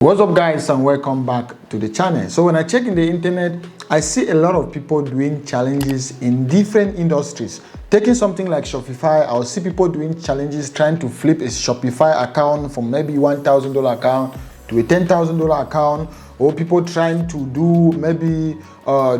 What's up guys, and welcome back to the channel. So when I check in the internet, I see a lot of people doing challenges in different industries. Taking something like Shopify, I'll see people doing challenges trying to flip a Shopify account from maybe $1,000 account to a $10,000 account, or people trying to do maybe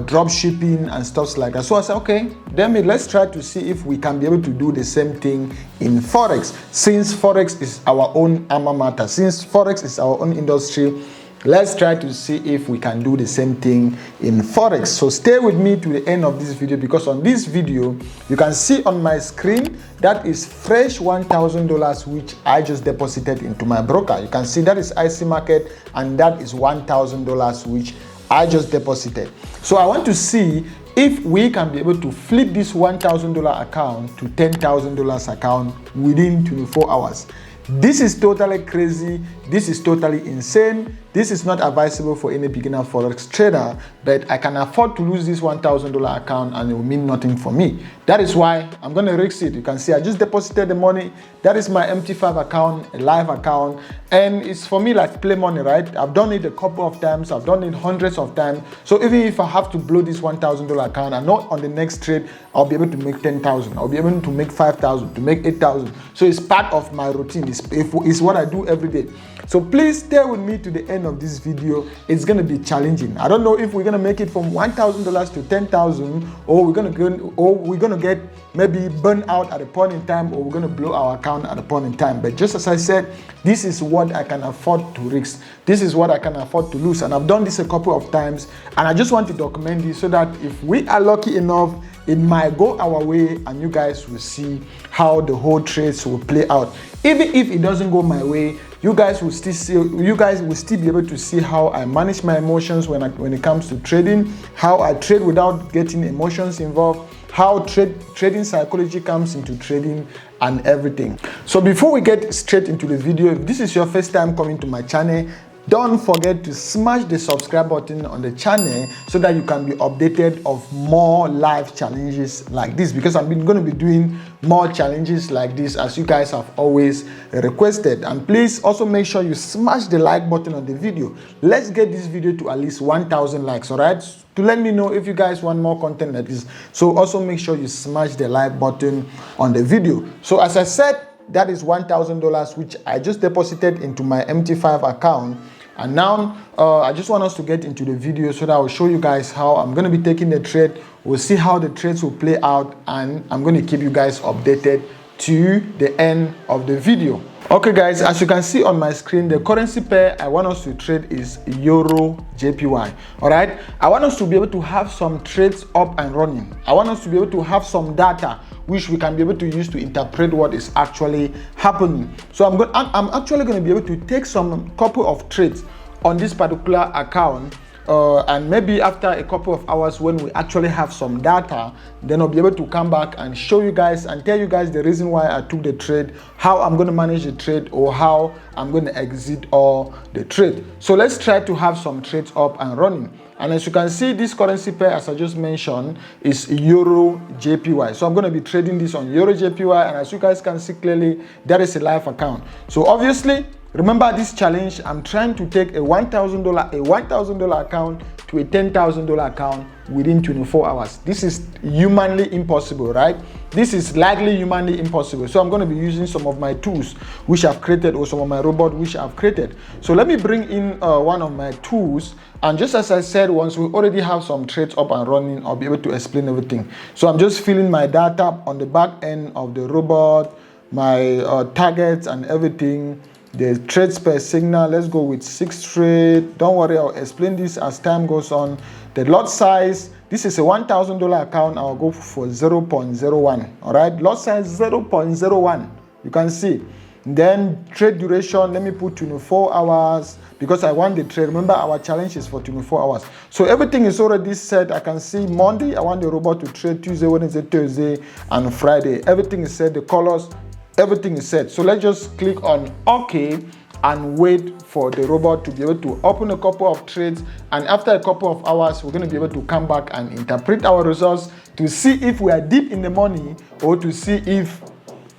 drop shipping and stuff like that. So I said, okay, then let's try to see if we can be able to do the same thing in Forex. Since Forex is our own alma mater, since Forex is our own industry, let's try to see if we can do the same thing in Forex. So stay with me to the end of this video, because on this video, you can see on my screen, that is fresh $1,000 which I just deposited into my broker. You can see that is IC Market, and that is $1,000 which I just deposited. So I want to see if we can be able to flip this $1,000 account to $10,000 account within 24 hours. This is totally crazy. This is totally insane. This is not advisable for any beginner Forex trader, but I can afford to lose this $1,000 account and it will mean nothing for me. That is why I'm going to risk it. You can see I just deposited the money. That is my MT5 account, a live account, and it's for me like play money, right? I've done it a couple of times. I've done it hundreds of times. So even if I have to blow this $1,000 account, I know on the next trade, I'll be able to make 10,000. I'll be able to make 5,000, to make 8,000. So it's part of my routine. It's what I do every day. So please stay with me to the end of this video. It's going to be challenging. I don't know if we're going to make it from $1,000 to 10,000, or we're going to get maybe burn out at a point in time, or we're going to blow our account at a point in time. But just as I said, this is what I can afford to risk. This is what I can afford to lose. And I've done this a couple of times, and I just want to document this so that if we are lucky enough, it might go our way and you guys will see how the whole trades will play out. Even if it doesn't go my way, you guys will still be able to see how I manage my emotions when it comes to trading, how I trade without getting emotions involved, how trading psychology comes into trading and everything. So before we get straight into the video, if this is your first time coming to my channel, don't forget to smash the subscribe button on the channel so that you can be updated of more live challenges like this, because I'm going to be doing more challenges like this as you guys have always requested. And please also make sure you smash the like button on the video. Let's get this video to at least 1,000 likes, all right? To let me know if you guys want more content like this. So also make sure you smash the like button on the video. So as I said, that is $1,000 which I just deposited into my MT5 account. And now I just want us to get into the video so that I'll show you guys how I'm going to be taking the trade. We'll see how the trades will play out, and I'm going to keep you guys updated to the end of the video. Okay guys, as you can see on my screen, the currency pair I want us to trade is Euro JPY. All right, I want us to be able to have some trades up and running. I want us to be able to have some data which we can be able to use to interpret what is actually happening. So I'm actually going to be able to take some couple of trades on this particular account, and maybe after a couple of hours when we actually have some data, then I'll be able to come back and show you guys and tell you guys the reason why I took the trade, how I'm going to manage the trade, or how I'm going to exit all the trade. So let's try to have some trades up and running. And as you can see, this currency pair, as I just mentioned, is Euro JPY. So I'm going to be trading this on Euro JPY, and as you guys can see clearly, that is a live account. So obviously, remember this challenge, I'm trying to take a $1,000 account to a $10,000 account within 24 hours. This is humanly impossible, right? This is likely humanly impossible. So I'm going to be using some of my tools which I've created, or some of my robots which I've created. So let me bring in one of my tools. And just as I said, once we already have some trades up and running, I'll be able to explain everything. So I'm just filling my data on the back end of the robot, my targets and everything. The trades per signal, let's go with 6 trade. Don't worry, I'll explain this as time goes on. The lot size, this is a $1,000 account. I'll go for 0.01. All right, lot size 0.01. You can see. Then trade duration, let me put 24 hours because I want the trade. Remember, our challenge is for 24 hours. So everything is already set. I can see Monday, I want the robot to trade Tuesday, Wednesday, Thursday, and Friday. Everything is set. The colors, everything is set. So let's just click on OK and wait for the robot to be able to open a couple of trades. And after a couple of hours, we're going to be able to come back and interpret our results to see if we are deep in the money, or to see if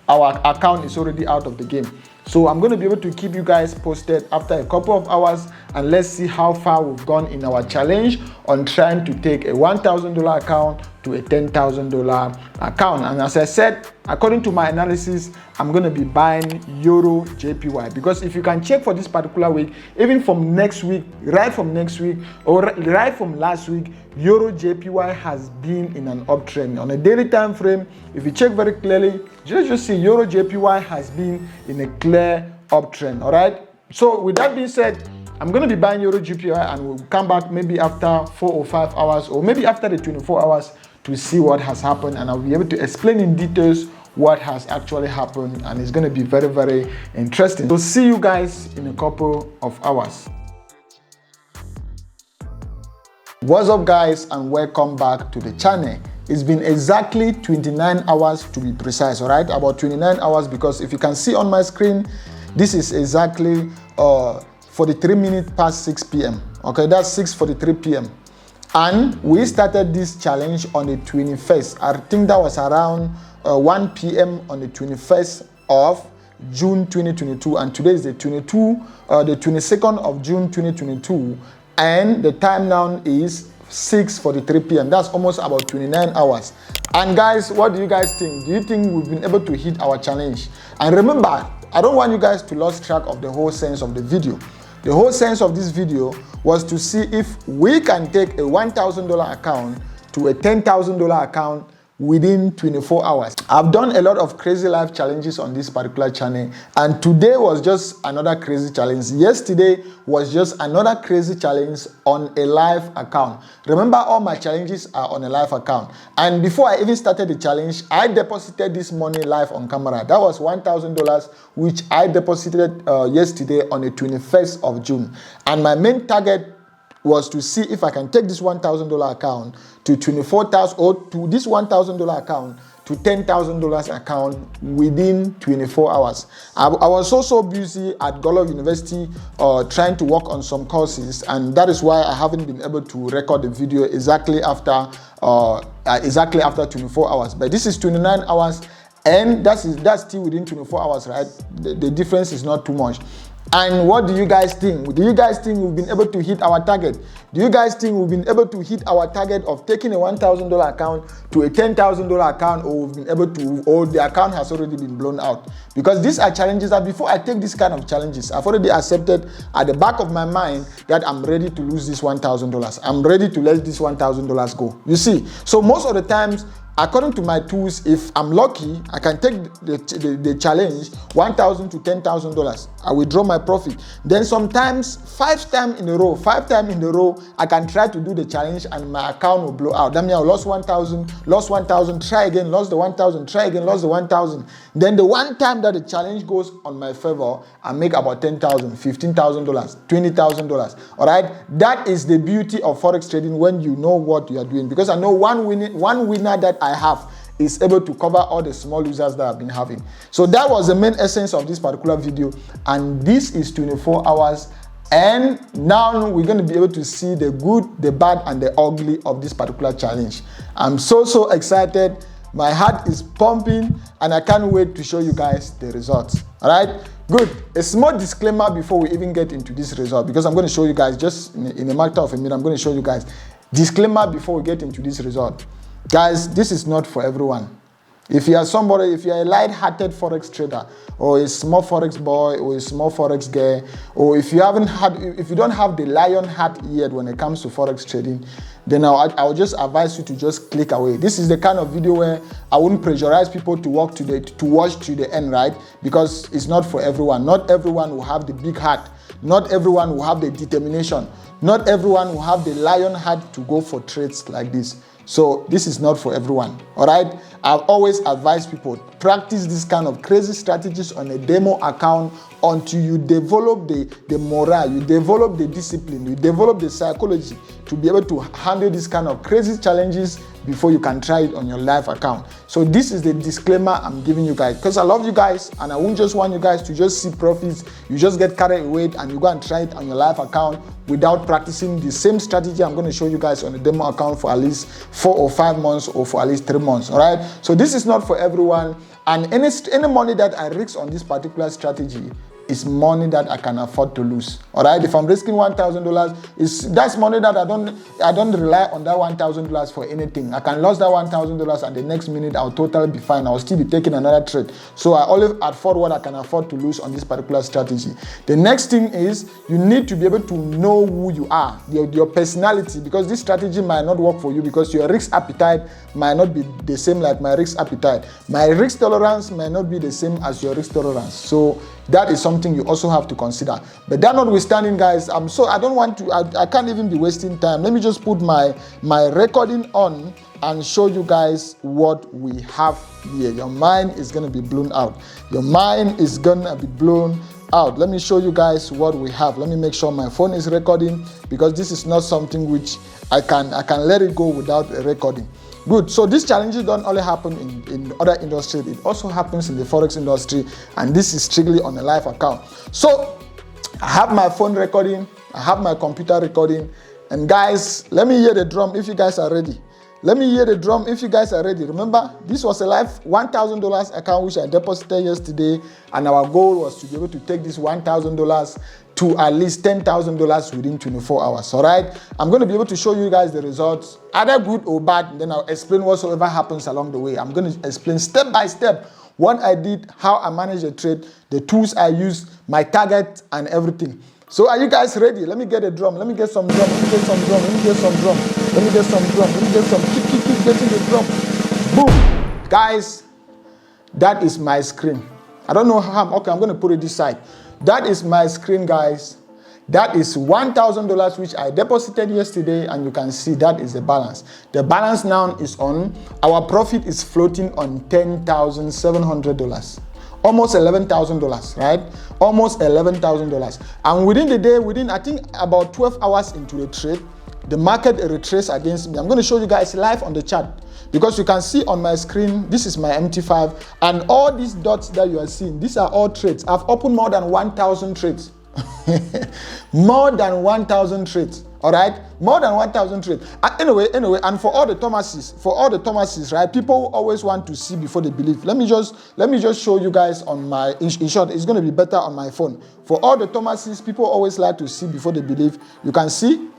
our account is already out of the game. So I'm going to be able to keep you guys posted after a couple of hours, and let's see how far we've gone in our challenge on trying to take a $1,000 account to a $10,000 account. And as I said, according to my analysis, I'm going to be buying Euro JPY, because if you can check for this particular week, even from next week, right from next week or right from last week, Euro JPY has been in an uptrend. On a daily time frame, if you check very clearly, just see Euro JPY has been in a clear uptrend. All right. So with that being said, I'm going to be buying Euro JPY, and we'll come back maybe after 4 or 5 hours, or maybe after the 24 hours to see what has happened, and I'll be able to explain in details what has actually happened, and it's going to be very, very interesting. So see you guys in a couple of hours. What's up, guys, and welcome back to the channel. It's been exactly 29 hours to be precise, all right? About 29 hours, because if you can see on my screen, this is exactly 43 minutes past 6 p.m. Okay, that's 6:43 p.m. And we started this challenge on the 21st. I think that was around 1 p.m. on the 21st of June 2022, and today is the 22nd of June 2022, and the time now is 6:43 p.m. That's almost about 29 hours. And guys, what do you guys think? Do you think we've been able to hit our challenge? And remember, I don't want you guys to lose track of the whole sense of the video. The whole sense of this video was to see if we can take a $1,000 account to a $10,000 account within 24 hours. I've done a lot of crazy life challenges on this particular channel, and today was just another crazy challenge. Yesterday was just another crazy challenge on a live account. Remember, all my challenges are on a live account, and before I even started the challenge, I deposited this money live on camera. That was $1,000, which I deposited yesterday on the 21st of June, and my main target was to see if I can take this $1,000 account to 24,000, or to this $1,000 account to $10,000 account within 24 hours. I was also busy at Godlove University trying to work on some courses, and that is why I haven't been able to record the video exactly after 24 hours. But this is 29 hours, and that's still within 24 hours, right? The difference is not too much. And what do you guys think? Do you guys think we've been able to hit our target? Do you guys think we've been able to hit our target of taking a $1,000 account to a $10,000 account, or we've been able to, or the account has already been blown out? Because these are challenges that before I take this kind of challenges, I've already accepted at the back of my mind that I'm ready to lose this $1,000. I'm ready to let this $1,000 go. You see, so most of the times, according to my tools, if I'm lucky, I can take the challenge $1,000 to $10,000. I withdraw my profit. Then sometimes 5 times in a row, I can try to do the challenge and my account will blow out. That means I lost 1,000, lost 1,000, try again, lost the 1,000, try again, lost the 1,000. Then the one time that the challenge goes on my favor, I make about $10,000, $15,000, $20,000. All right, that is the beauty of Forex trading when you know what you are doing. Because I know one winner that I have is able to cover all the small losers that I've been having. So that was the main essence of this particular video, and this is 24 hours. And now we're going to be able to see the good, the bad, and the ugly of this particular challenge. I'm so excited. My heart is pumping, and I can't wait to show you guys the results. All right, good. A small disclaimer before we even get into this result, because I'm going to show you guys just in a matter of a minute. I'm going to show you guys disclaimer before we get into this result. Guys, this is not for everyone. If you are a light-hearted Forex trader, or a small Forex boy, or a small Forex girl, or if you don't have the lion heart yet when it comes to Forex trading, then I'll just advise you to just click away. This is the kind of video where I wouldn't pressurize people to watch to the end, right? Because it's not for everyone. Not everyone will have the big heart. Not everyone will have the determination. Not everyone will have the lion heart to go for trades like this. So this is not for everyone, all right? I've always advised people, practice this kind of crazy strategies on a demo account until you develop the morale, you develop the discipline, you develop the psychology to be able to handle this kind of crazy challenges before you can try it on your live account. So this is the disclaimer I'm giving you guys, because I love you guys and I won't just want you guys to just see profits. You just get carried away and you go and try it on your live account without practicing the same strategy I'm going to show you guys on the demo account for at least 4 or 5 months or for at least 3 months. All right. So this is not for everyone. And any money that I risk on this particular strategy is money that I can afford to lose. All right. If I'm risking $1,000, that's money that I don't rely on that $1,000 for anything. I can lose that $1,000 and the next minute I'll totally be fine. I'll still be taking another trade. So I always afford what I can afford to lose on this particular strategy. The next thing is you need to be able to know who you are, your personality, because this strategy might not work for you because your risk appetite might not be the same like my risk appetite. My risk tolerance might not be the same as your risk tolerance. So that is something you also have to consider. But that notwithstanding, guys, I can't even be wasting time. Let me just put my recording on and show you guys what we have here. Your mind is going to be blown out. Your mind is going to be blown out. Let me show you guys what we have. Let me make sure my phone is recording because this is not something which I can let it go without a recording. Good. So these challenges don't only happen in other industries. It also happens in the Forex industry, and this is strictly on a live account. So I have my phone recording. I have my computer recording. And guys, let me hear the drum if you guys are ready. Let me hear the drum if you guys are ready. Remember, this was a live $1,000 account which I deposited yesterday, and our goal was to be able to take this $1,000 to at least $10,000 within 24 hours. All right, I'm going to be able to show you guys the results, either good or bad. Then I'll explain whatsoever happens along the way. I'm going to explain step by step what I did, how I managed the trade, the tools I used, my target, and everything. So are you guys ready? Let me get a drum. Let me get some drum. Let me get some drum. Let me get some drum. Let me get some drum. Let me get some. Keep getting the drum. Boom. Guys, that is my screen. I don't know how. Okay, I'm going to put it this side. That is my screen, guys. That is $1,000 which I deposited yesterday, and you can see that is the balance. The balance now is on. Our profit is floating on $10,700. Almost $11,000, right? Almost $11,000. And within the day, I think about 12 hours into the trade, the market retraced against me. I'm going to show you guys live on the chart because you can see on my screen, this is my MT5, and all these dots that you are seeing, these are all trades. I've opened more than 1,000 trades. More than 1,000 trades. All right, more than 1,000 trades. Anyway, and for all the Thomases, right? People always want to see before they believe. Let me just show you guys on my. In short, it's going to be better on my phone. For all the Thomases, people always like to see before they believe. You can see.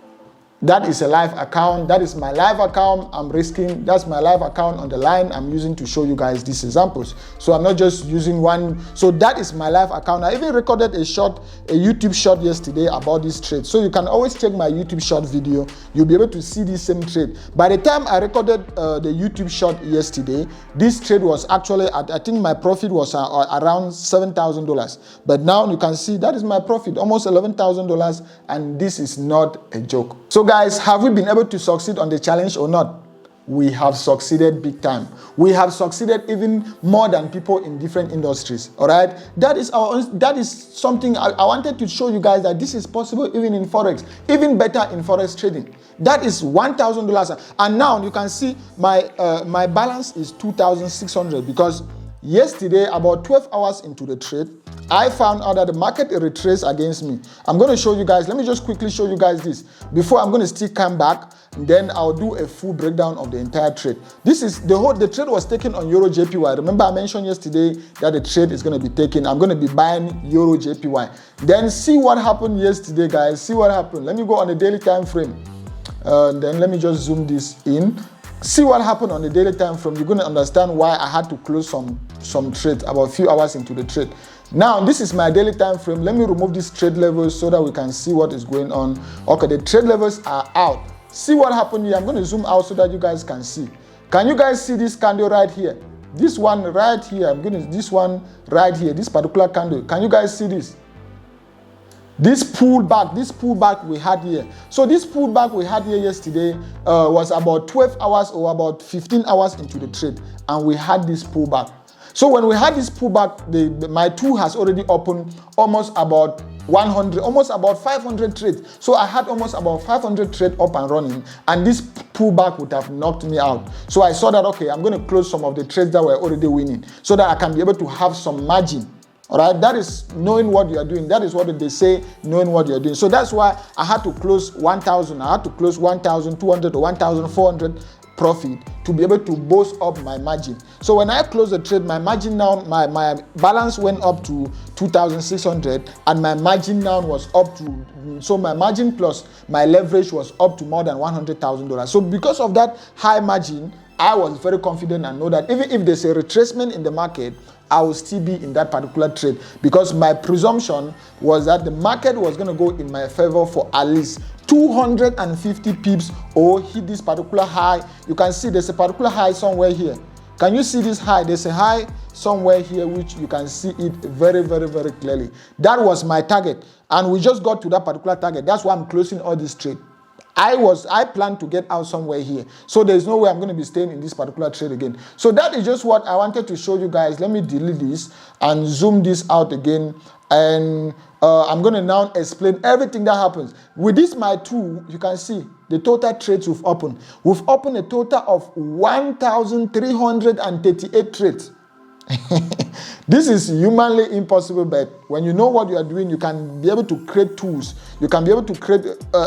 That is a live account. That is my live account I'm risking. That's my live account on the line I'm using to show you guys these examples. So I'm not just using one. So that is my live account. I even recorded a YouTube short yesterday about this trade. So you can always check my YouTube short video. You'll be able to see this same trade. By the time I recorded the YouTube short yesterday, this trade was actually I think my profit was around $7,000. But now you can see that is my profit, almost $11,000, and this is not a joke. So guys, have we been able to succeed on the challenge or not? We have succeeded big time. We have succeeded even more than people in different industries. All right, that is something I wanted to show you guys, that this is possible even in Forex, even better in Forex trading. That is $1,000, and now you can see my balance is $2,600 because yesterday, about 12 hours into the trade, I found out that the market retraced against me. I'm going to show you guys. Let me just quickly show you guys this. Before I'm going to still come back, and then I'll do a full breakdown of the entire trade. This is the trade was taken on Euro JPY. Remember I mentioned yesterday that the trade is going to be taken. I'm going to be buying Euro JPY. Then see what happened yesterday, guys. See what happened. Let me go on the daily time frame. Then let me just zoom this in. See what happened on the daily time frame. You're going to understand why I had to close some trades about a few hours into the trade. Now, this is my daily time frame. Let me remove these trade levels so that we can see what is going on. Okay, the trade levels are out. See what happened here. I'm going to zoom out so that you guys can see. Can you guys see this candle right here? This one right here. This one right here. This particular candle. Can you guys see this? This pullback we had here. So this pullback we had here yesterday was about 12 hours or about 15 hours into the trade, and we had this pullback. So when we had this pullback, my tool has already opened almost about 500 trades. So I had almost about 500 trades up and running, and this pullback would have knocked me out. So I saw that, okay, I'm going to close some of the trades that were already winning so that I can be able to have some margin. All right, that is knowing what you are doing. That is what they say, knowing what you are doing. So that's why I had to close 1,000. I had to close 1,200 or 1,400 profit to be able to boost up my margin. So when I close the trade, my margin now, my balance went up to 2,600, and my margin now was up to, so my margin plus my leverage was up to more than $100,000. So because of that high margin, I was very confident and know that even if there's a retracement in the market, I will still be in that particular trade, because my presumption was that the market was going to go in my favor for at least 250 pips or hit this particular high. You can see there's a particular high somewhere here. Can you see this high? There's a high somewhere here which you can see it very, very, very clearly. That was my target, and we just got to that particular target. That's why I'm closing all this trade. I plan to get out somewhere here. So there's no way I'm going to be staying in this particular trade again. So that is just what I wanted to show you guys. Let me delete this and zoom this out again. And I'm going to now explain everything that happens. With this, my tool, you can see the total trades we've opened. We've opened a total of 1,338 trades. This is humanly impossible, but when you know what you are doing, you can be able to create tools, you can be able to create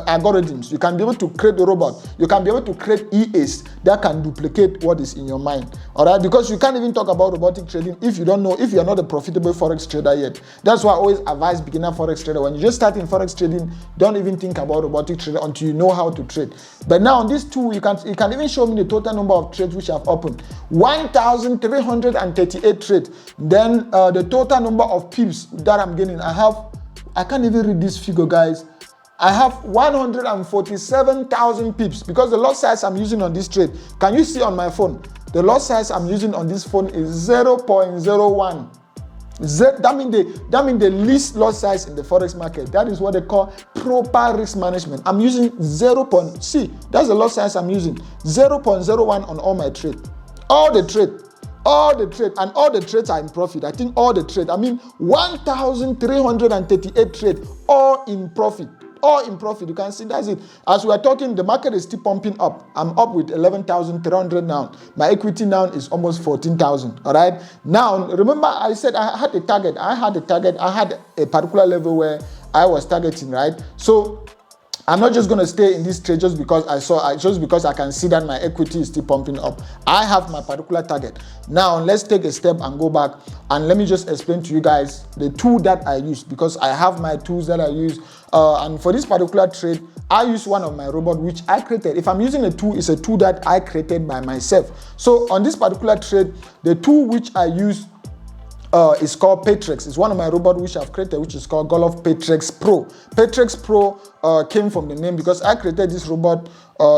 algorithms, you can be able to create a robot, you can be able to create EAs that can duplicate what is in your mind. All right, because you can't even talk about robotic trading if you don't know, if you're not a profitable Forex trader yet. That's why I always advise beginner Forex trader, when you just start in Forex trading, don't even think about robotic trading until you know how to trade. But now on this tool, you can even show me the total number of trades which I've opened. 1,338 trades. Then the total number of pips that I'm getting, I can't even read this figure, guys. I have 147,000 pips, because the lot size I'm using on this trade, can you see on my phone? The lot size I'm using on this phone is 0.01. That means the least lot size in the Forex market. That is what they call proper risk management. I'm using that's the lot size I'm using. 0.01 on all my trade. All the trade, and all the trades are in profit. I think all the trade, 1,338 trades, all in profit. You can see that's it. As we are talking, the market is still pumping up. I'm up with 11,300 now. My equity now is almost 14,000. All right. Now, remember I said I had a target. I had a particular level where I was targeting, right? So I'm not just going to stay in this trade just because I can see that my equity is still pumping up. I have my particular target. Now, let's take a step and go back, and let me just explain to you guys the tool that I use, because I have my tools that I use. And for this particular trade, I use one of my robots which I created. If I'm using a tool, it's a tool that I created by myself. So on this particular trade, the tool which I use is called Patrex. It's one of my robots which I've created, which is called Godlove Patrex Pro. Patrex Pro came from the name because I created this robot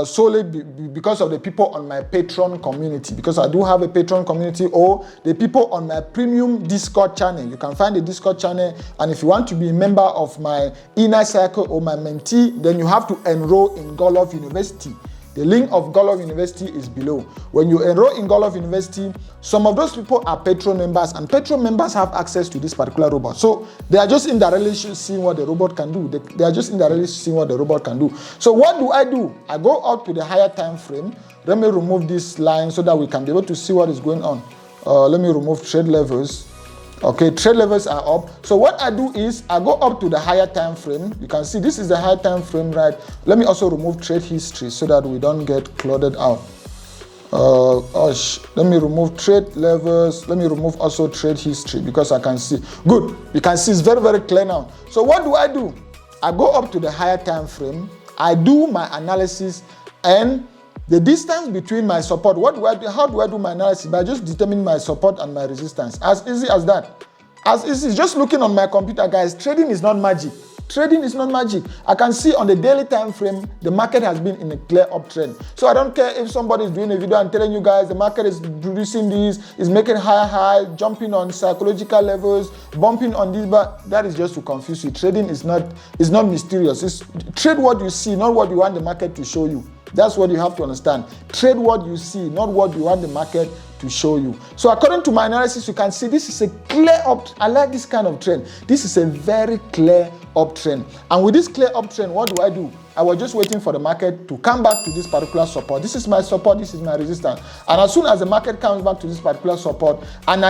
solely because of the people on my Patreon community, because I do have a Patreon community, or the people on my premium Discord channel. You can find the Discord channel, and if you want to be a member of my inner circle or my mentee, then you have to enroll in Godlove University. The link of Godlove University is below. When you enroll in Godlove University, some of those people are Patreon members, and Patreon members have access to this particular robot. So they are just indirectly seeing what the robot can do. They are just indirectly seeing what the robot can do. So what do? I go out to the higher time frame. Let me remove this line so that we can be able to see what is going on. Let me remove trade levels. Okay, trade levels are up. So what I do is I go up to the higher time frame. You can see this is the higher time frame, right? Let me also remove trade history so that we don't get clouded out. Let me remove trade levels. Let me remove also trade history, because I can see. Good. You can see it's very, very clear now. So what do? I go up to the higher time frame. I do my analysis, and the distance between my support, how do I do my analysis? By just determining my support and my resistance. As easy as that. As easy, just looking on my computer, guys. Trading is not magic. I can see on the daily time frame, the market has been in a clear uptrend. So I don't care if somebody is doing a video and telling you guys the market is producing this, is making high, jumping on psychological levels, bumping on this, but that is just to confuse you. Trading is not mysterious. It's trade what you see, not what you want the market to show you. That's what you have to understand. Trade what you see, not what you want the market to show you. So according to my analysis, you can see this is a clear uptrend. I like this kind of trend. This is a very clear uptrend. And with this clear uptrend, what do? I was just waiting for the market to come back to this particular support. This is my support, this is my resistance. And as soon as the market comes back to this particular support, and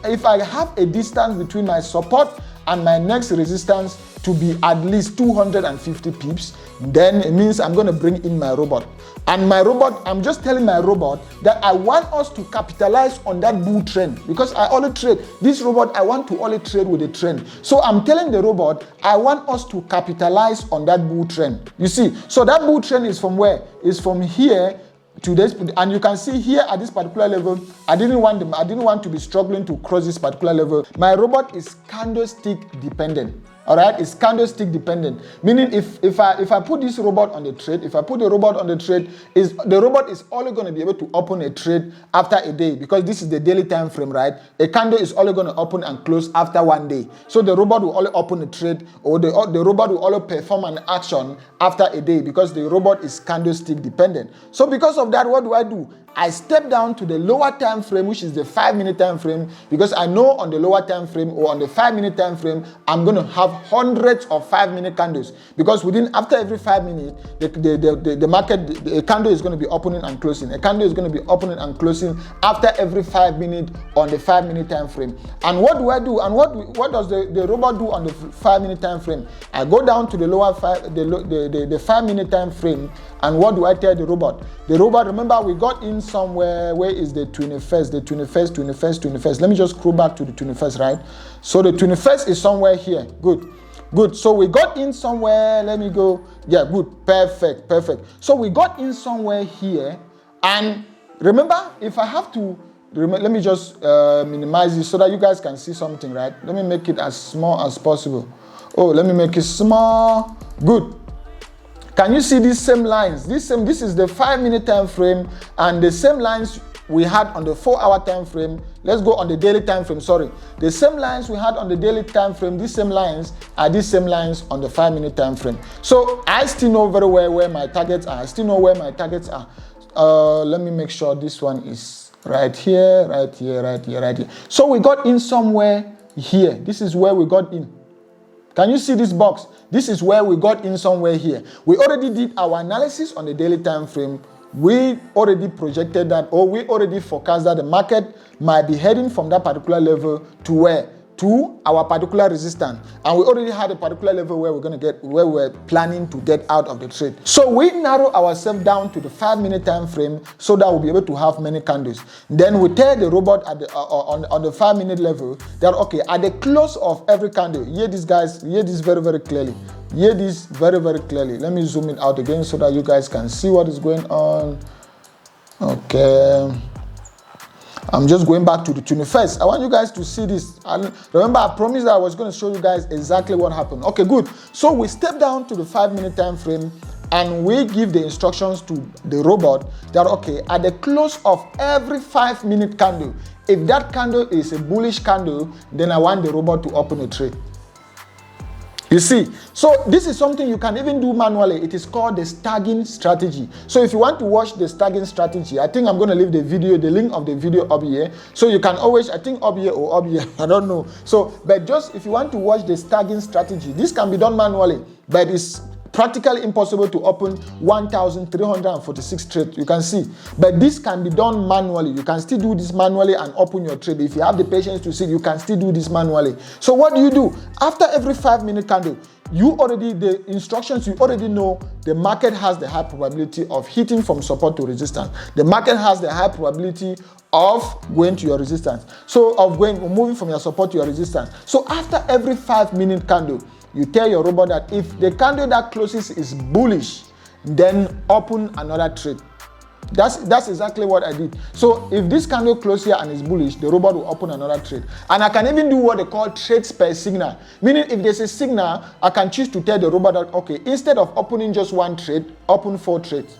if I have a distance between my support and my next resistance to be at least 250 pips, then it means I'm going to bring in my robot. And my robot, I'm just telling my robot that I want us to capitalize on that bull trend, because I only trade. This robot, I want to only trade with the trend. So I'm telling the robot, I want us to capitalize on that bull trend. You see, so that bull trend is from where? It's from here to this, and you can see here at this particular level, I didn't want to be struggling to cross this particular level. My robot is candlestick dependent. All right, it's candlestick dependent. Meaning, if I put this robot on the trade, if I put the robot on the trade, the robot is only going to be able to open a trade after a day, because this is the daily time frame, right? A candle is only going to open and close after 1 day. So the robot will only open a trade, or the robot will only perform an action after a day, because the robot is candlestick dependent. So because of that, what do? I step down to the lower time frame, which is the 5-minute time frame, because I know on the lower time frame or on the 5-minute time frame, I'm going to have hundreds of 5-minute candles, because after every 5 minutes, the market, a candle is going to be opening and closing. A candle is going to be opening and closing after every 5 minutes on the 5-minute time frame. And what do? And what does the robot do on the 5-minute time frame? I go down to the lower the 5-minute time frame, and what do I tell the robot? The robot, remember, we got in somewhere. Where is the 21st? The 21st. Let me just scroll back to the 21st, right? So the 21st is somewhere here. Good. So we got in somewhere. Let me go. Yeah, good. Perfect. So we got in somewhere here. And remember, if I have to, let me just minimize this so that you guys can see something, right? Let me make it as small as possible. Oh, let me make it small. Good. Can you see these same lines? This is the 5-minute time frame, and the same lines we had on the 4-hour time frame. Let's go on the daily time frame. The same lines we had on the daily time frame, these same lines are these same lines on the 5-minute time frame. So I still know very well where my targets are. Let me make sure this one is right here. So we got in somewhere here. This is where we got in. Can you see this box? This is where we got in somewhere here. We already did our analysis on the daily time frame. We already projected that, or we already forecast that the market might be heading from that particular level to where? To our particular resistance. And we already had a particular level where we're planning to get out of the trade. So we narrow ourselves down to the 5-minute time frame so that we'll be able to have many candles. Then we tell the robot at the on the 5-minute level that, okay, at the close of every candle, hear this very, very clearly. Let me zoom it out again so that you guys can see what is going on. Okay. I'm just going back to the 21st. I want you guys to see this. And remember, I promised that I was going to show you guys exactly what happened. Okay, good. So we step down to the 5-minute time frame, and we give the instructions to the robot that, okay, at the close of every 5-minute candle, if that candle is a bullish candle, then I want the robot to open a trade. You see, so this is something you can even do manually. It is called the staggering strategy. So if you want to watch the staggering strategy, I think I'm going to leave the link of the video up here. So you can always, I think up here or up here, I don't know. So, but just if you want to watch the staggering strategy, this can be done manually, but it's practically impossible to open 1,346 trades. You can see, but this can be done manually. You can still do this manually and open your trade. If you have the patience to see, you can still do this manually. So what do? After every 5-minute candle, the instructions, you already know the market has the high probability of hitting from support to resistance. The market has the high probability of going to your resistance. So moving from your support to your resistance. So after every 5-minute candle, you tell your robot that if the candle that closes is bullish, then open another trade. That's exactly what I did. So if this candle closes here and is bullish, the robot will open another trade. And I can even do what they call trades per signal. Meaning if there's a signal, I can choose to tell the robot that, okay, instead of opening just 1 trade, open 4 trades.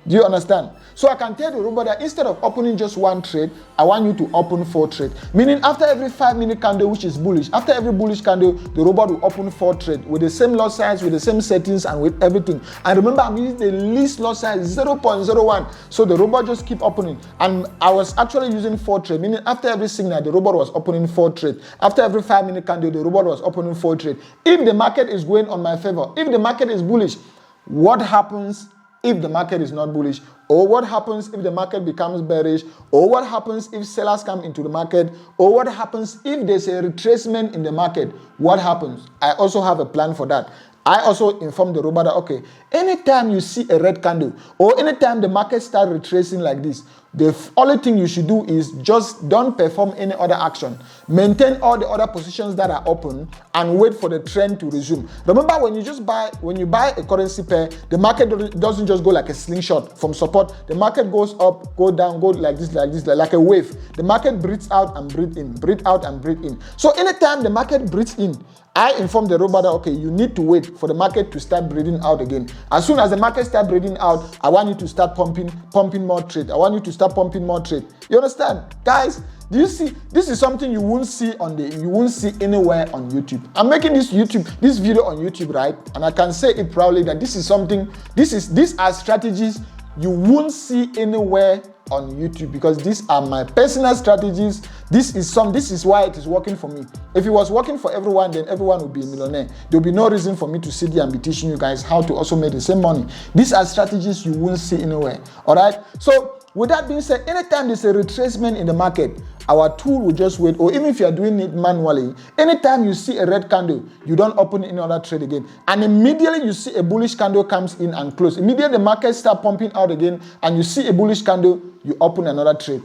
Do you understand? So I can tell the robot that instead of opening just 1 trade, I want you to open 4 trades. Meaning after every 5-minute candle, which is bullish, after every bullish candle, the robot will open 4 trades with the same lot size, with the same settings, and with everything. And remember, I'm using the least lot size, 0.01. So the robot just keep opening. And I was actually using 4 trades, meaning after every signal, the robot was opening 4 trades. After every 5-minute candle, the robot was opening 4 trades. If the market is going on my favor, if the market is bullish, what happens if the market is not bullish, or what happens if the market becomes bearish, or what happens if sellers come into the market, or what happens if there's a retracement in the market. What happens? I also have a plan for that. I also inform the robot that, okay, anytime you see a red candle or anytime the market starts retracing like this, the only thing you should do is just don't perform any other action. Maintain all the other positions that are open and wait for the trend to resume. Remember, when you buy a currency pair, the market doesn't just go like a slingshot from support. The market goes up, go down, go like this, like a wave. The market breathes out and breathe in, breathe out and breathe in. So anytime the market breathes in, I inform the robot that, okay, you need to wait for the market to start breathing out again. As soon as the market starts breathing out, I want you to start pumping more trade. I want you to start pumping more trade. You understand? Guys, do you see? This is something you won't see anywhere on YouTube. I'm making this video on YouTube, right? And I can say it proudly that these are strategies you won't see anywhere on YouTube, because these are my personal strategies. This is why it is working for me. If it was working for everyone, then everyone would be a millionaire. There'll be no reason for me to sit there and be teaching you guys how to also make the same money. These are strategies you won't see anywhere. All right. So with that being said, anytime there's a retracement in the market, our tool will just wait. Or even if you're doing it manually, anytime you see a red candle, you don't open any other trade again. And immediately you see a bullish candle comes in and close. Immediately the market start pumping out again, and you see a bullish candle, you open another trade.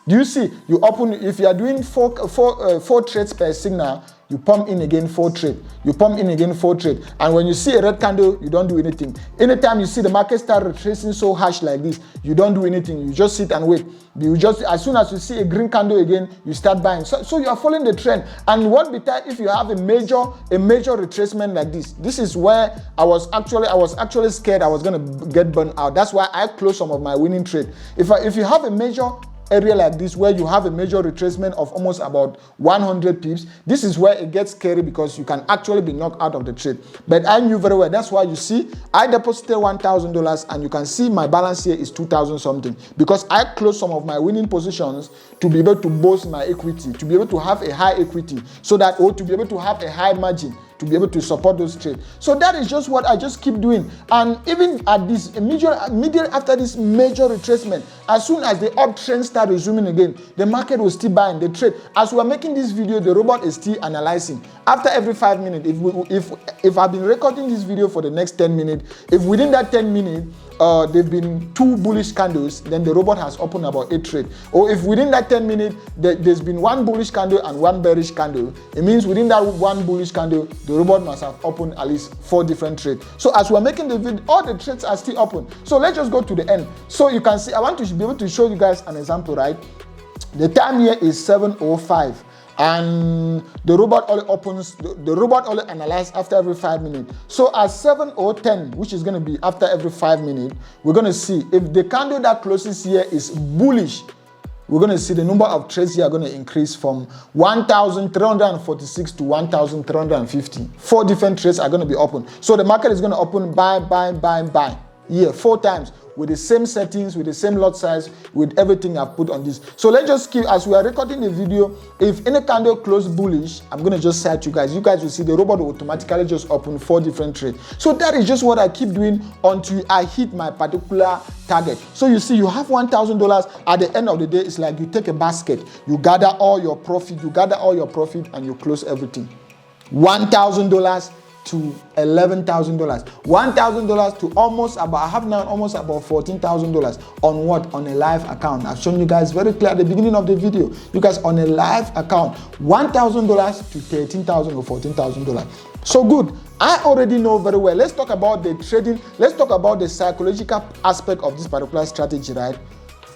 Do you see? You open, if you are doing four trades per signal, you pump in again 4 trade. You pump in again 4 trade. And when you see a red candle, you don't do anything. Anytime you see the market start retracing so harsh like this, you don't do anything. You just sit and wait. As soon as you see a green candle again, you start buying. So you are following the trend. And what better if you have a major retracement like this? This is where I was actually scared I was gonna get burned out. That's why I closed some of my winning trade. If you have a major area like this where you have a major retracement of almost about 100 pips, this is where it gets scary, because you can actually be knocked out of the trade. But I knew very well. That's why you see I deposited $1,000 and you can see my balance here is 2,000 something, because I closed some of my winning positions to be able to boost my equity, to be able to have a high equity, so that, or to be able to have a high margin, to be able to support those trades. So that is just what I just keep doing. And even at this immediately after this major retracement, as soon as the uptrend start resuming again, the market will still buy in the trade. As we are making this video, the robot is still analyzing. After every 5 minutes, if I've been recording this video for the next 10 minutes, if within that 10 minutes, there've been 2 bullish candles, then the robot has opened about 8 trades. Or if within that 10 minutes, there's been 1 bullish candle and 1 bearish candle, it means within that 1 bullish candle, the robot must have opened at least 4 different trades. So as we're making the video, all the trades are still open. So let's just go to the end. So you can see, I want to be able to show you guys an example, right? The time here is 7:05. And the robot only opens, the robot only analyzes after every 5 minutes. So at 7:10, which is going to be after every 5 minutes, we're going to see if the candle that closes here is bullish, we're going to see the number of trades here are going to increase from 1,346 to 1,350. 4 different trades are going to be open. So the market is going to open buy, buy, buy, buy. Yeah, 4 times. With the same settings, with the same lot size, with everything I've put on this. So let's just keep, as we are recording the video, if any candle close bullish, I'm going to just cite you guys. You guys will see the robot will automatically just open 4 different trades. So that is just what I keep doing until I hit my particular target. So you see, you have $1,000. At the end of the day, it's like you take a basket, you gather all your profit, and you close everything. $1,000 to $11,000, $1,000 to almost about, I have now almost about $14,000 on what? On a live account. I've shown you guys very clear at the beginning of the video. You guys on a live account, $1,000 to $13,000 or $14,000. So good. I already know very well. Let's talk about the trading. Let's talk about the psychological aspect of this particular strategy, right?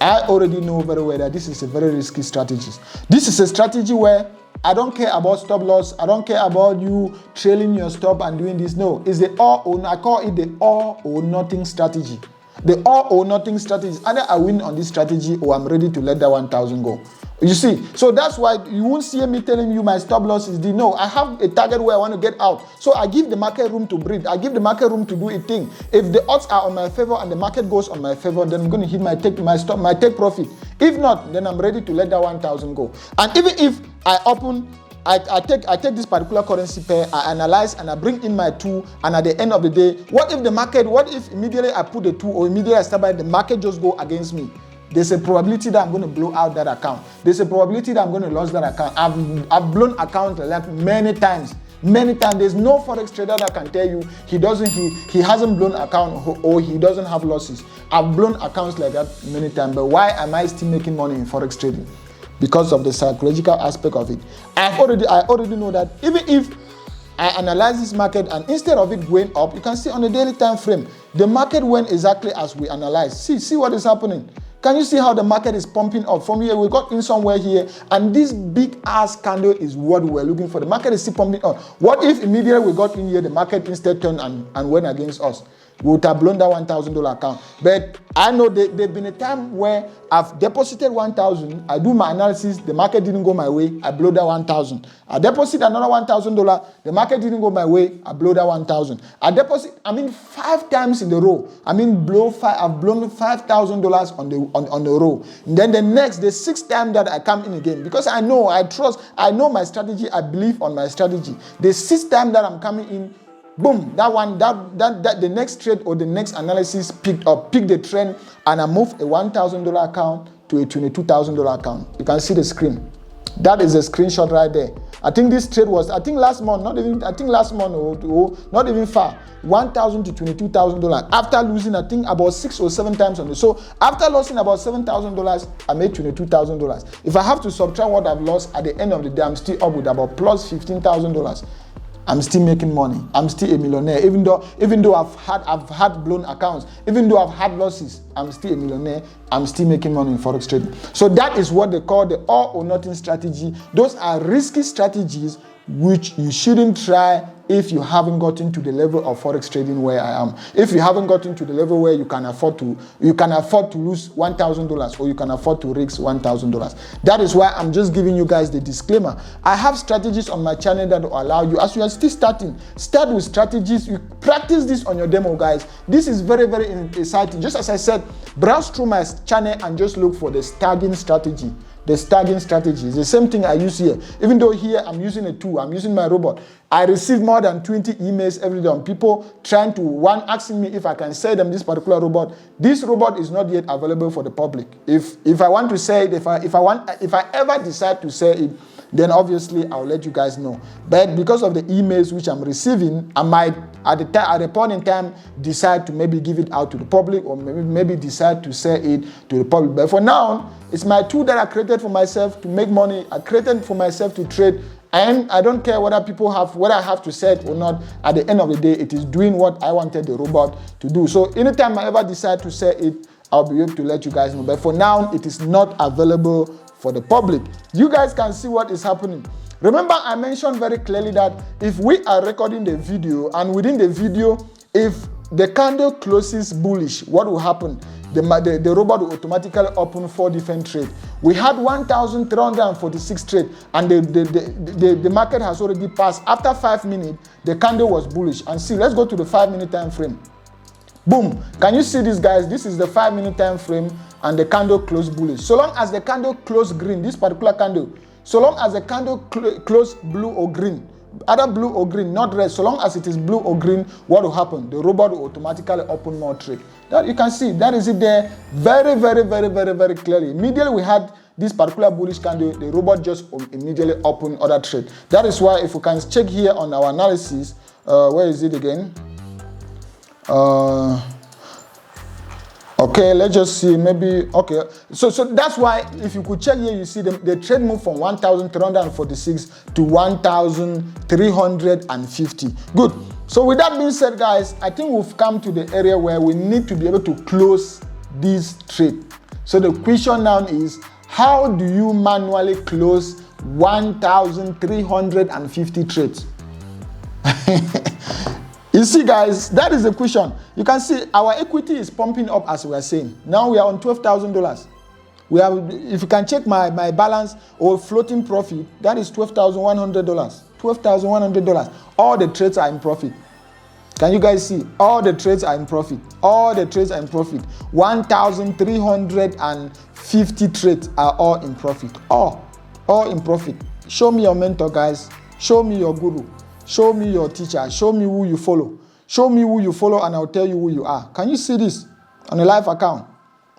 I already know very well that this is a very risky strategy. This is a strategy where I don't care about stop loss. I don't care about you trailing your stop and doing this. No, it's the all or I call it the all or nothing strategy. The all or nothing strategy. Either I win on this strategy or I'm ready to let that 1,000 go. You see, so that's why you won't see me telling you my stop loss is the no. I have a target where I want to get out. So I give the market room to breathe. I give the market room to do a thing. If the odds are on my favor and the market goes on my favor, then I'm going to hit my take profit. If not, then I'm ready to let that 1,000 go. And even if I open I take this particular currency pair, I analyze and I bring in my 2, and at the end of the day, what if immediately I put the 2 or immediately I start buying, the market just go against me? There's a probability that I'm going to blow out that account. There's a probability that I'm going to lose that account. I've blown accounts like that many times. There's no forex trader that can tell you he hasn't blown account or he doesn't have losses. I've blown accounts like that many times. But why am I still making money in forex trading? Because of the psychological aspect of it. I already know that even if I analyze this market and instead of it going up, you can see on the daily time frame, the market went exactly as we analyzed. See what is happening. Can you see how the market is pumping up? From here, we got in somewhere here, and this big ass candle is what we're looking for. The market is still pumping up. What if immediately we got in here, the market instead turned and went against us? We would have blown that $1,000 account. But I know there's been a time where I've deposited 1,000. I do my analysis. The market didn't go my way. I blow that 1,000. I deposit another $1,000. The market didn't go my way. I blow that 1,000. I deposit. 5 times in a row. I've blown $5,000 on the row. And then the 6th time that I come in again, because I know my strategy. I believe on my strategy. The 6th time that I'm coming in, boom, that the next trade or the next analysis picked the trend, and I moved a $1,000 account to a $22,000 account. You can see the screen. That is a screenshot right there. I think this trade was, last month, not even far, $1,000 to $22,000 after losing, about 6 or 7 times on it. So after losing about $7,000, I made $22,000. If I have to subtract what I've lost at the end of the day, I'm still up with about plus $15,000. I'm still making money. I'm still a millionaire. Even though I've had blown accounts, even though I've had losses, I'm still a millionaire. I'm still making money in forex trading. So that is what they call the all or nothing strategy. Those are risky strategies which you shouldn't try if you haven't gotten to the level of forex trading where I am. If you haven't gotten to the level where you can afford to lose $1,000 or you can afford to risk $1,000. That is why I'm just giving you guys the disclaimer. I have strategies on my channel that will allow you, as you are still starting, start with strategies. You practice this on your demo, guys. This is very, very exciting. Just as I said, browse through my channel and just look for the staggering strategy. The staggering strategy is the same thing I use here. Even though here I'm using a tool, I'm using my robot. I receive more than 20 emails every day on people asking me if I can sell them this particular robot. This robot is not yet available for the public. If I want to sell it, if I ever decide to sell it, then obviously I'll let you guys know. But because of the emails which I'm receiving, I might at a point in time decide to maybe give it out to the public, or maybe decide to sell it to the public. But for now, it's my tool that I created for myself to make money. I created for myself to trade, and I don't care whether I have to sell it or not. At the end of the day, it is doing what I wanted the robot to do. So anytime I ever decide to sell it, I'll be able to let you guys know. But for now, it is not available for the public. You guys can see what is happening. Remember, I mentioned very clearly that if we are recording the video, and within the video, if the candle closes bullish, what will happen? The robot will automatically open 4 different trades. We had 1,346 trades, and the market has already passed. After 5 minutes, the candle was bullish. And see, let's go to the 5-minute time frame. Boom. Can you see this, guys? This is the 5-minute time frame, and the candle closed bullish. So long as the candle closed green, this particular candle, so long as the candle closed blue or green, either blue or green, not red, so long as it is blue or green, what will happen? The robot will automatically open more trade. That you can see, that is it there very, very, very, very, very clearly. Immediately we had this particular bullish candle, the robot just immediately opened other trade. That is why if we can check here on our analysis, where is it again? Okay, let's just see, maybe, okay. So that's why if you could check here, you see the trade move from 1,346 to 1,350. Good. So with that being said, guys, I think we've come to the area where we need to be able to close this trade. So the question now is, how do you manually close 1,350 trades? You see, guys, that is the question. You can see our equity is pumping up, as we are saying. Now we are on $12,000. If you can check my balance or floating profit, that is $12,100. $12,100. All the trades are in profit. Can you guys see? All the trades are in profit. All the trades are in profit. 1,350 trades are all in profit. All in profit. Show me your mentor, guys. Show me your guru. Show me your teacher. Show me who you follow. Show me who you follow and I'll tell you who you are. Can you see this on a live account?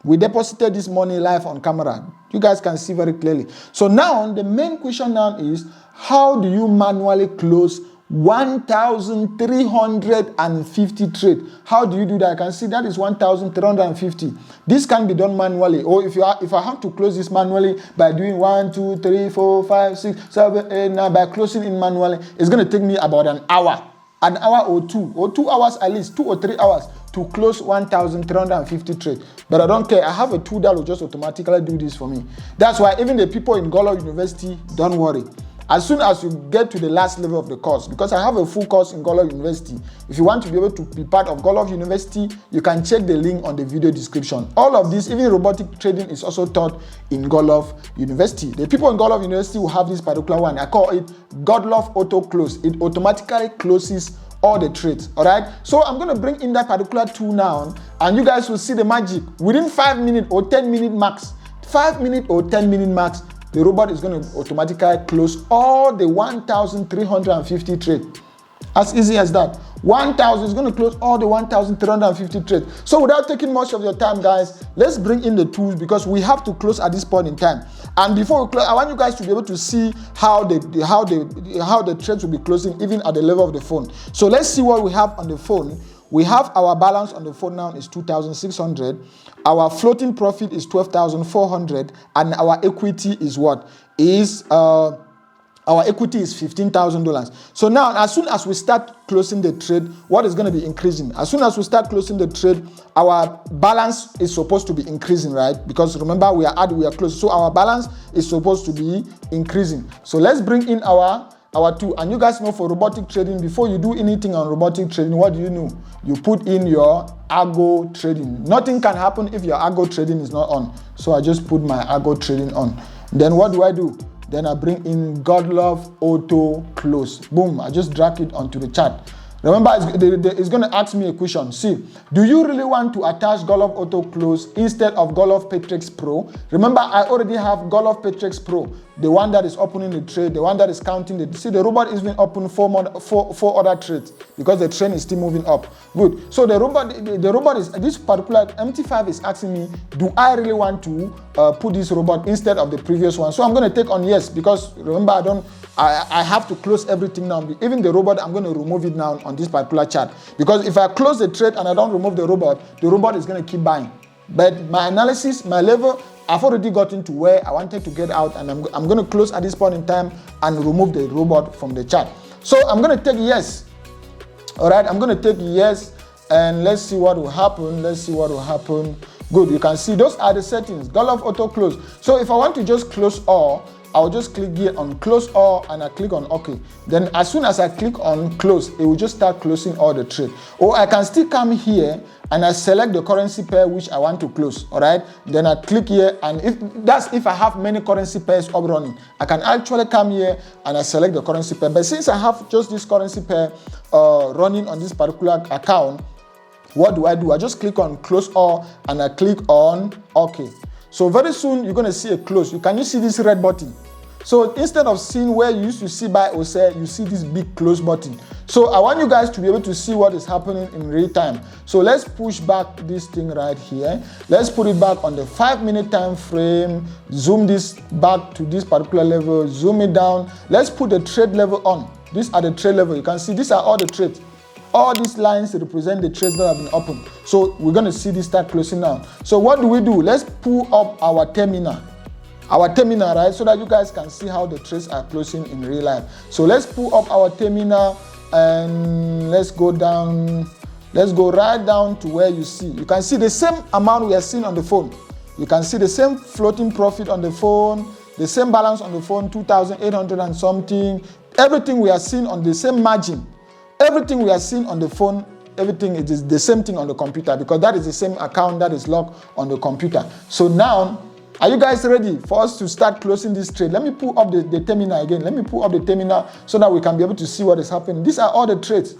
We deposited this money live on camera. You guys can see very clearly. So now the main question now is, how do you manually close 1,350 trade? How do you do that? I can see that is 1,350. This can be done manually. Or if I have to close this manually by doing 1, 2, 3, 4, 5, 6, 7, 8, 9, by closing it manually, it's going to take me about an hour or 2 hours at least, 2 or 3 hours to close 1,350 trade. But I don't care. I have a tool that will just automatically do this for me. That's why even the people in Godlove University, don't worry. As soon as you get to the last level of the course, because I have a full course in Godlove University, if you want to be able to be part of Godlove University, you can check the link on the video description. All of this, even robotic trading, is also taught in Godlove University. The people in Godlove University will have this particular one. I call it Godlove Auto Close. It automatically closes all the trades. All right. So I'm going to bring in that particular tool now, and you guys will see the magic within 5 minutes or 10 minute max. 5 minutes or 10 minute max. The robot is going to automatically close all the 1,350 trades. As easy as that. 1,000 is going to close all the 1,350 trades. So without taking much of your time, guys, let's bring in the tools because we have to close at this point in time. And before we close, I want you guys to be able to see how the trades will be closing even at the level of the phone. So let's see what we have on the phone. We have our balance on the phone now is 2,600. Our floating profit is 12,400, and our equity is what? Our equity is $15,000. So now, as soon as we start closing the trade, what is going to be increasing? As soon as we start closing the trade, our balance is supposed to be increasing, right? Because remember, we are close. So our balance is supposed to be increasing. So let's bring in our tool. And you guys know for robotic trading, before you do anything on robotic trading, what do? You put in your algo trading. Nothing can happen if your algo trading is not on. So I just put my algo trading on. Then what do? Then I bring in Godlove Auto Close. Boom, I just drag it onto the chart. Remember, it's going to ask me a question. See, do you really want to attach Godlove Auto Close instead of Godlove Patrix Pro? Remember, I already have Godlove Patrix Pro, the one that is opening the trade, the one that is counting the. See, the robot is being open four other trades because the trend is still moving up. Good. So the robot is, this particular MT5 is asking me, do I really want to put this robot instead of the previous one? So I'm going to take on yes, because remember, I have to close everything now. Even the robot, I'm going to remove it now on this particular chart. Because if I close the trade and I don't remove the robot is going to keep buying. But my analysis, my level, I've already gotten to where I wanted to get out, and I'm going to close at this point in time and remove the robot from the chart. So I'm going to take yes. All right, I'm going to take yes, and let's see what will happen. Good, you can see those are the settings. Godlove Auto Close. So if I want to just close all, I'll just click here on close all and I click on OK. Then as soon as I click on close, it will just start closing all the trade. Or I can still come here and I select the currency pair which I want to close. All right. Then I click here, and if I have many currency pairs up running, I can actually come here and I select the currency pair. But since I have just this currency pair running on this particular account, what do? I just click on close all and I click on OK. So very soon you're going to see a close. Can you see this red button? So instead of seeing where you used to see buy or sell, you see this big close button. So I want you guys to be able to see what is happening in real time. So let's push back this thing right here. Let's put it back on the 5-minute time frame. Zoom this back to this particular level. Zoom it down. Let's put the trade level on. These are the trade level. You can see these are all the trades. All these lines represent the trades that have been opened. So we're going to see this start closing now. So what do? Let's pull up our terminal. Right, so that you guys can see how the trades are closing in real life. So let's pull up our terminal and let's go down. Let's go right down to where you see. You can see the same amount we are seeing on the phone. You can see the same floating profit on the phone, the same balance on the phone, 2,800 and something. Everything we are seeing on the same margin. Everything we are seeing on the phone, everything is the same thing on the computer, because that is the same account that is logged on the computer. So now, are you guys ready for us to start closing this trade? Let me pull up the terminal again. Let me pull up the terminal so that we can be able to see what is happening. These are all the trades.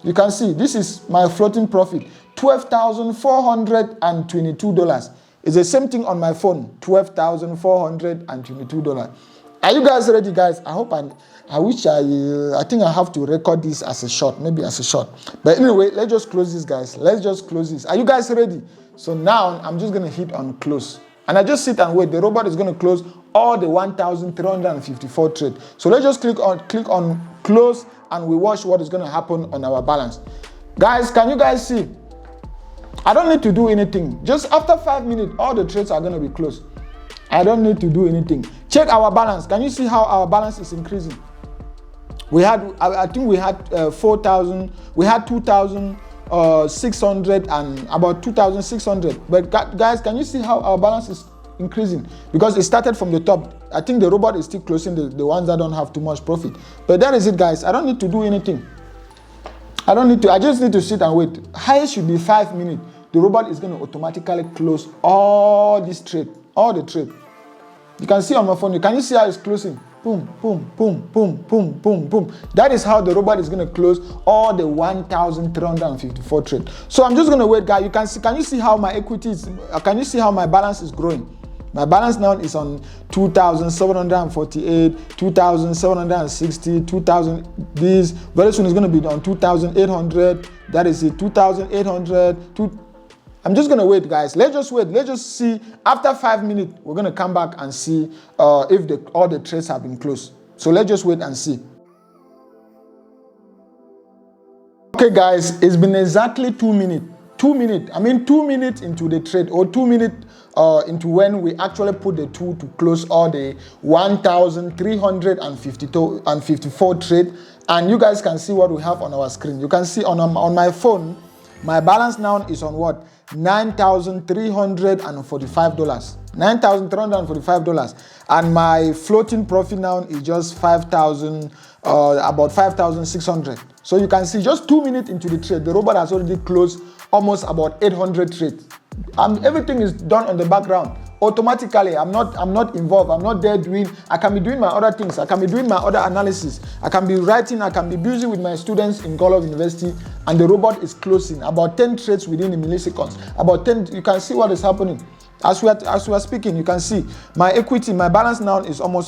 You can see this is my floating profit, $12,422. It's the same thing on my phone, $12,422. Are you guys ready, guys? I hope I wish I think I have to record this as a short, maybe as a short. But anyway, let's just close this, guys. Let's just close this. Are you guys ready? So now I'm just going to hit on close. And I just sit and wait. The robot is going to close all the 1,354 trade. So let's just click on close, and we watch what is going to happen on our balance. Guys, can you guys see? I don't need to do anything. Just after 5 minutes, all the trades are going to be closed. I don't need to do anything. Check our balance. Can you see how our balance is increasing? We had, I think we had 4,000. We had 2,600 and about 2,600. But guys, can you see how our balance is increasing? Because it started from the top. I think the robot is still closing the ones that don't have too much profit. But that is it, guys. I don't need to do anything. I just need to sit and wait. Highest should be 5 minutes. The robot is going to automatically close all this trade, all the trade. You can see on my phone. Can you see how it's closing? Boom, boom, boom, boom, boom, boom, boom. That is how the robot is going to close all the 1,354 trade. So I'm just going to wait, guys. You can see. Can you see how my equity is? Can you see how my balance is growing? My balance now is on 2,748, 2,760, 2,000. This very soon is going to be on 2,800. That is it, 2,800. I'm just going to wait, guys. Let's just wait. Let's just see. After 5 minutes, we're going to come back and see if all the trades have been closed. So let's just wait and see. Okay, guys, it's been exactly 2 minutes. 2 minutes. I mean, 2 minutes into the trade, or 2 minutes into when we actually put the tool to close all the 1,354 trade. And you guys can see what we have on our screen. You can see on my phone, my balance now is on what? $9,345. $9,345. And my floating profit now is just 5,000, about 5,600. So you can see just 2 minutes into the trade, the robot has already closed almost about 800 trades. Everything is done on the background automatically. I'm not involved. I'm not there doing. I can be doing my other things. I can be doing my other analysis. I can be writing. I can be busy with my students in Godlove University, and the robot is closing about 10 trades within a milliseconds. About 10. You can see what is happening. As we are speaking, you can see my equity, my balance now is going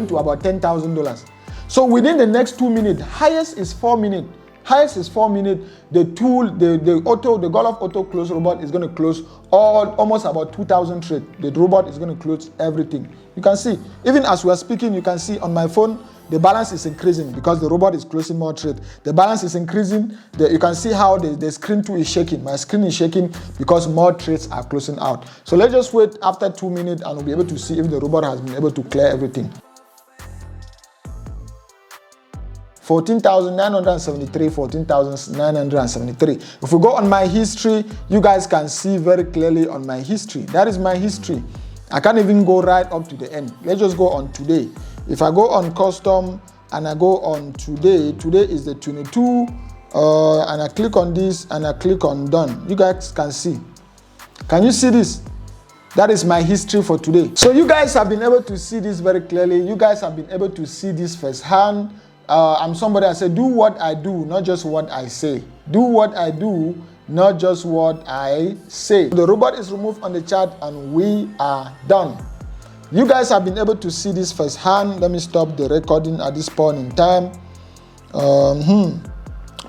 to about $10,000. So within the next 2 minutes, highest is 4 minutes. Highest is 4 minutes. The tool, the Godlove auto close robot is going to close almost about 2,000 trades. The robot is going to close everything. You can see, even as we are speaking, you can see on my phone, the balance is increasing because the robot is closing more trades. The balance is increasing. You can see how the screen too is shaking. My screen is shaking because more trades are closing out. So let's just wait after 2 minutes and we'll be able to see if the robot has been able to clear everything. 14,973, 14,973. If we go on my history, you guys can see very clearly on my history. That is my history. I can't even go right up to the end. Let's just go on today. If I go on custom and I go on today, today is the 22, and I click on this and I click on done. You guys can see. Can you see this? That is my history for today. So you guys have been able to see this very clearly. You guys have been able to see this firsthand. I'm somebody I say, do what I do, not just what I say. Do what I do, not just what I say. The robot is removed on the chart and we are done. You guys have been able to see this firsthand. Let me stop the recording at this point in time.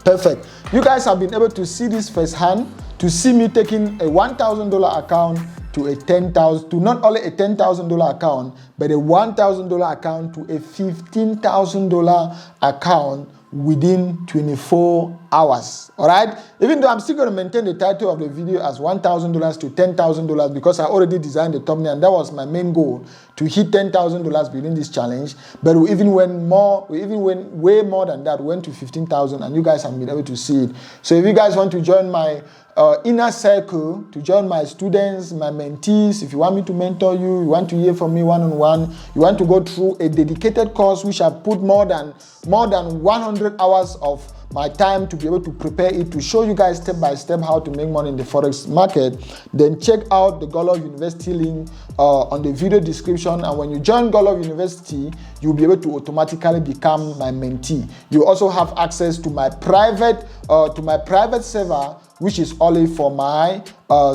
Perfect. You guys have been able to see this firsthand, to see me taking a $1,000 account to a $10,000, to not only a $10,000 account, but a $1,000 account to a $15,000 account within 24 hours. All right. Even though I'm still going to maintain the title of the video as $1,000 to $10,000 because I already designed the thumbnail and that was my main goal, to hit $10,000 within this challenge. But we even went way more than that. We went to 15,000, and you guys have been able to see it. So if you guys want to join my inner circle, to join my students, my mentees, if you want me to mentor you, you want to hear from me one-on-one, you want to go through a dedicated course which I've put more than 100 hours of my time to be able to prepare it, to show you guys step by step how to make money in the Forex market, then check out the Godlove University link on the video description. And when you join Godlove University, you'll be able to automatically become my mentee. You also have access to my private server, which is only for my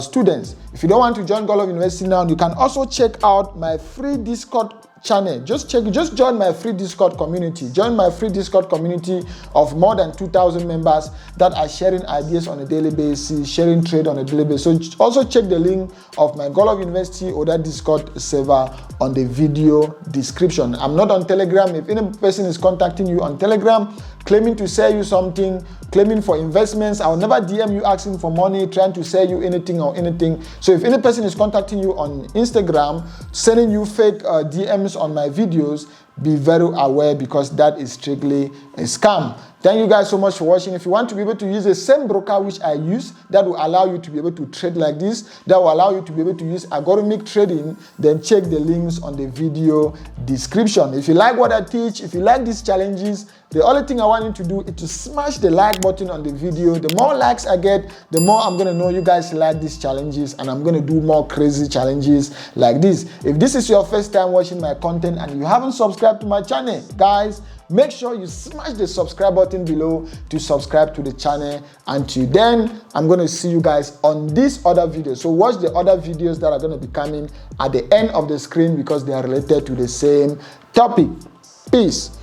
students. If you don't want to join Godlove University now, you can also check out my free Discord channel. Just join my free Discord community. Join my free Discord community of more than 2,000 members that are sharing ideas on a daily basis, sharing trade on a daily basis. So also check the link of my Godlove University or that Discord server on the video description. I'm not on Telegram. If any person is contacting you on Telegram, claiming to sell you something, claiming for investments, I'll never DM you asking for money, trying to sell you anything or anything. So if any person is contacting you on Instagram, sending you fake DMs on my videos, be very aware, because that is strictly a scam. Thank you guys so much for watching. If you want to be able to use the same broker which I use, that will allow you to be able to trade like this, that will allow you to be able to use algorithmic trading, then check the links on the video description. If you like what I teach, if you like these challenges, the only thing I want you to do is to smash the like button on the video. The more likes I get, the more I'm going to know you guys like these challenges, and I'm going to do more crazy challenges like this. If this is your first time watching my content and you haven't subscribed to my channel, guys, make sure you smash the subscribe button below to subscribe to the channel. Until then, I'm going to see you guys on this other video. So watch the other videos that are going to be coming at the end of the screen, because they are related to the same topic. Peace.